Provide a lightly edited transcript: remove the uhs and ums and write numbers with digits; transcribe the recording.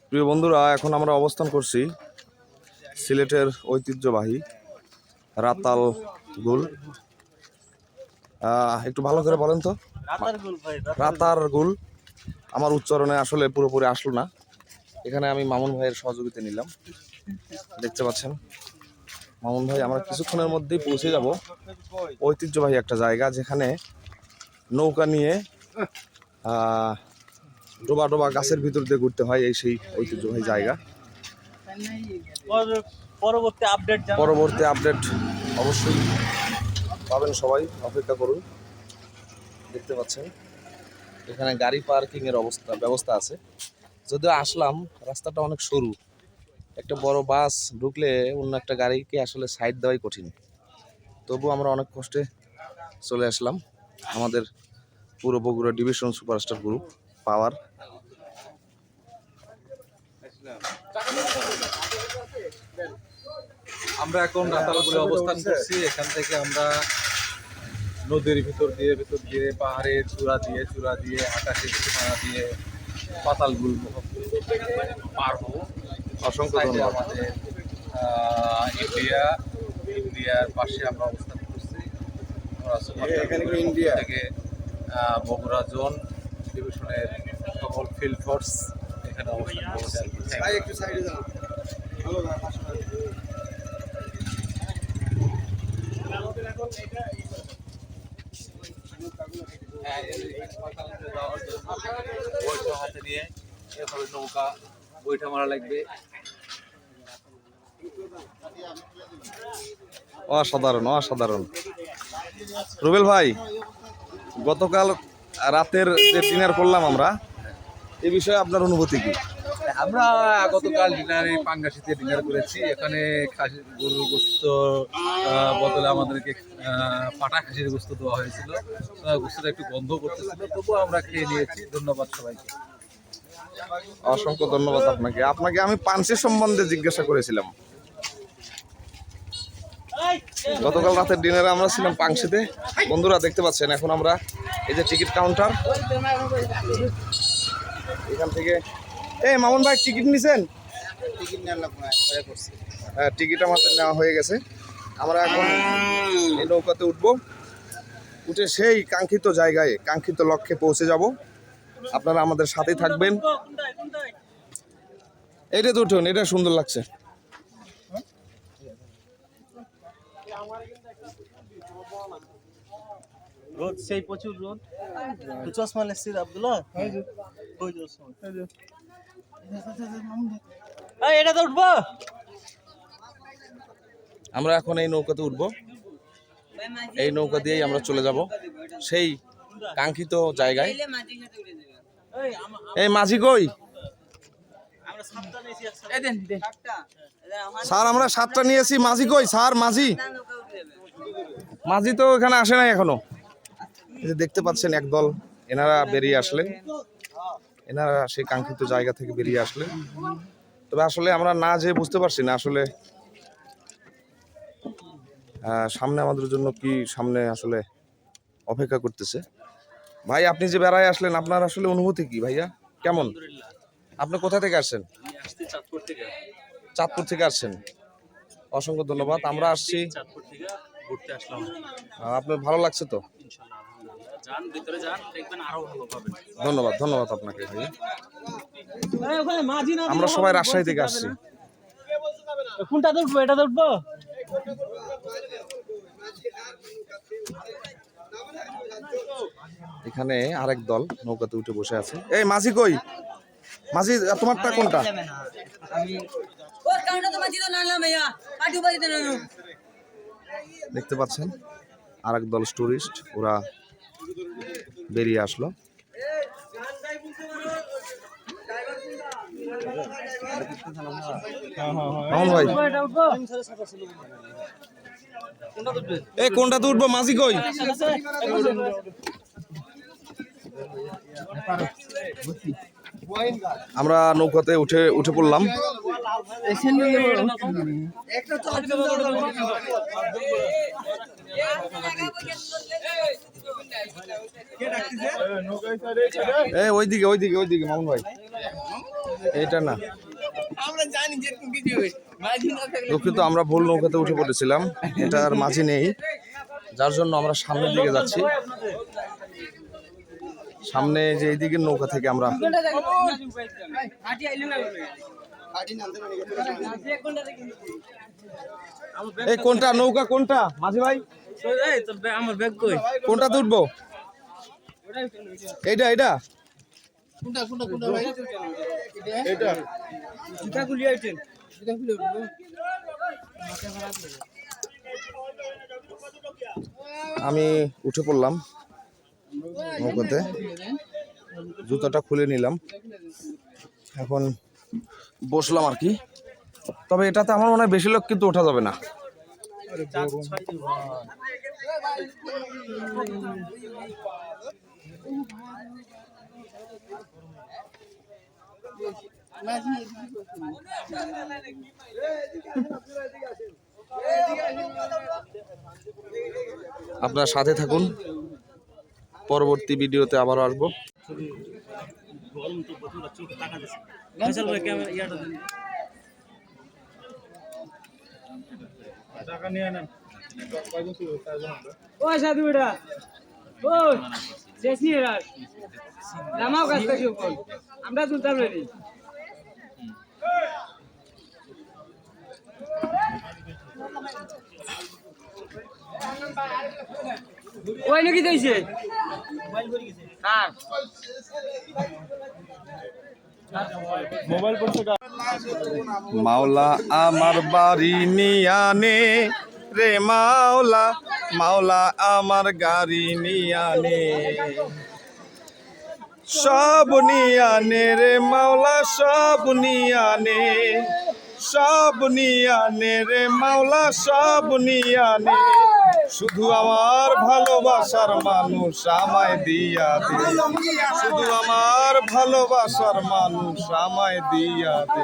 প্রিয় বন্ধুরা, এখন আমরা অবস্থান করছি সিলেটের ঐতিহ্যবাহী রাতাল গুল। একটু ভালো করে বলেন তো। রাতার গুল। আমার উচ্চারণে আসলে পুরোপুরি আসলো না। এখানে আমি মামুন ভাইয়ের সহযোগিতা নিলাম। দেখতে পাচ্ছেন মামুন ভাই, আমরা কিছুক্ষণের মধ্যেই পৌঁছে যাব ঐতিহ্যবাহী একটা জায়গা, যেখানে নৌকা নিয়ে ডোবা ডোবা গাছের ভিতর দিয়ে ঘুরতে হয়। এই সেই ঐতিহ্যবাহী জায়গা। পরবর্তী আপডেট অবশ্যই পাবেন, সবাই অপেক্ষা করুন। দেখতে পাচ্ছেন এখানে গাড়ি পার্কিং এর ব্যবস্থা আছে। যদিও আসলাম, রাস্তাটা অনেক সরু, একটা বড় বাস ঢুকলে অন্য একটা গাড়িকে আসলে সাইড দেওয়াই কঠিন। তবু আমরা অনেক কষ্টে চলে আসলাম আমাদের পুরো বগুড়া ডিভিশন সুপারস্টার গ্রুপ পাওয়ার। আমরা এখন রাতালগুলো অবস্থান করছি। এখান থেকে আমরা নদীর ভিতর দিয়ে পাহাড়ের চূড়া দিয়ে আকাশের সীমানা দিয়ে পাতালগুল পার হবো। অসংখ্য ধন্যবাদ। আমাদের ইন্ডিয়ার পাশে আমরা অবস্থান করছি। ইন্ডিয়া থেকে বগুড়া জোন ডিভিশনের সকল ফিল্ড ফোর্স এখানে অবস্থান করছে। হাতে নিয়ে এভাবে নৌকা বইটা মারা লাগবে। অসাধারণ অসাধারণ। রুবেল ভাই, গতকাল রাতের যে ডিনার করলাম আমরা, এই বিষয়ে আপনার অনুভূতি কি? আমরা গতকাল ডিনারে পাঙ্গাসিতে ডিনার করেছি। এখানে গরুর গোস্ত বদলে আমাদেরকে পাটা খাসির গোস্ত দেওয়া হয়েছিল। গোস্তটা একটু গন্ধ করতেছিল, তবুও আমরা খেয়ে নিয়েছি। ধন্যবাদ সবাইকে। অসংখ্য ধন্যবাদ আপনাকে। আমি পানসি সম্বন্ধে জিজ্ঞাসা করেছিলাম। গতকাল রাতের ডিনারে আমরা ছিলাম পাংশিতে। বন্ধুরা দেখতে পাচ্ছেন, এখন আমরা এই যে টিকিট কাউন্টার, এখান থেকে মামুন ভাই টিকিট নিছেন? হ্যাঁ, টিকিট আমাদের নেওয়া হয়ে গেছে। আমরা এখন এই নৌকাতে উঠবো, উঠে সেই কাঙ্ক্ষিত জায়গায়, কাঙ্ক্ষিত লক্ষ্যে পৌঁছে যাব। আপনারা আমাদের সাথেই থাকবেন। এইটা তো উঠুন, এটা সুন্দর লাগছে। রোদ সেই প্রচুর রোদ। চশমা লেসছি আব্দুল্লাহ, এটা তো উঠবো। আমরা এখন এই নৌকাতে উঠবো। এই নৌকা দিয়েই আমরা চলে যাব সেই কাঙ্ক্ষিত জায়গায়। এই মাঝি কই? স্যার, আমরা 7টা নিয়েছি। মাঝি কই স্যার? মাঝি তো এখানে আসে নাই এখনো। দেখতে পাচ্ছেন একদল এনারা বেরিয়ে আসলেন। এনারা সেই কাঙ্ক্ষিত জায়গা থেকে বেরিয়ে আসলেন। তবে আসলে আমরা না যেয়ে বুঝতে পারছি না আসলে সামনে আমাদের জন্য কি সামনে আসলে অপেক্ষা করতেছে। ভাই, আপনি যে বেড়ায় আসলেন, আপনার আসলে অনুভূতি কি ভাইয়া? কেমন? আপনি কোথা থেকে আসছেন? চাঁদপুর থেকে আসছেন। অসংখ্য ধন্যবাদ। আমরা আসছি, আপনার ভালো লাগছে তো? ধন্যবাদ ধন্যবাদ আপনাকে ভাইয়া। আমরা সবাই রাজশাহী থেকে আসছি। কোনটা উঠবো? এটা উঠবো। এখানে আরেক দল নৌকাতে উঠে বসে আছে। এই মাঝি কই? মাঝি, তোমারটা কোনটা? দেখতে পাচ্ছেন আরেক দল টুরিস্ট, ওরা বেরিয়ে আসলো। ভাই, এই কোনটাতে উঠবো? মাঝি কই? আমরা নৌকাতে উঠে পড়লাম। ওইদিকে মামুন ভাই, এইটা না, দুঃখিত, আমরা ভুল নৌকাতে উঠে পড়েছিলাম। এটার মাঝি নেই, যার জন্য আমরা সামনের দিকে যাচ্ছি। সামনে যে এইদিকের নৌকা থেকে আমরা এই কোনটা নৌকা, কোনটা মাঝি ভাই, আমার ব্যাগ কই? কোনটাতে উঠবো? এইটা এইটা আমি উঠে পড়লাম নৌকাতে, জুতাটা খুলে নিলাম, এখন বসলাম আর কি। তবে এটাতে আমার মনে হয় বেশি লোক কিন্তু ওঠা যাবে না। আপনার সাথে থাকুন, পরবর্তী ভিডিওতে আবারও আসবো। ও সাধু বেটা, ও শেষ নিয়ে রাখ, নামাও কাছ থেকে উপর, আমরা তুলতাম রেডি। ওই নাকি দিয়েছে মাওলা আমার বাড়ি নিয়ানে রে মাওলা, মাওলা আমার গাড়ি নিয়ানে, সব নিয়ানে রে মাওলা, সব নিয়ানে, সব নিয়ানে রে মাওলা, সব নিয়ানে, শুধু আমার ভালোবাসার মানুষ আমায় দিয়া দে, শুধু আমার ভালোবাসার মানুষ আমায় দিয়া দে।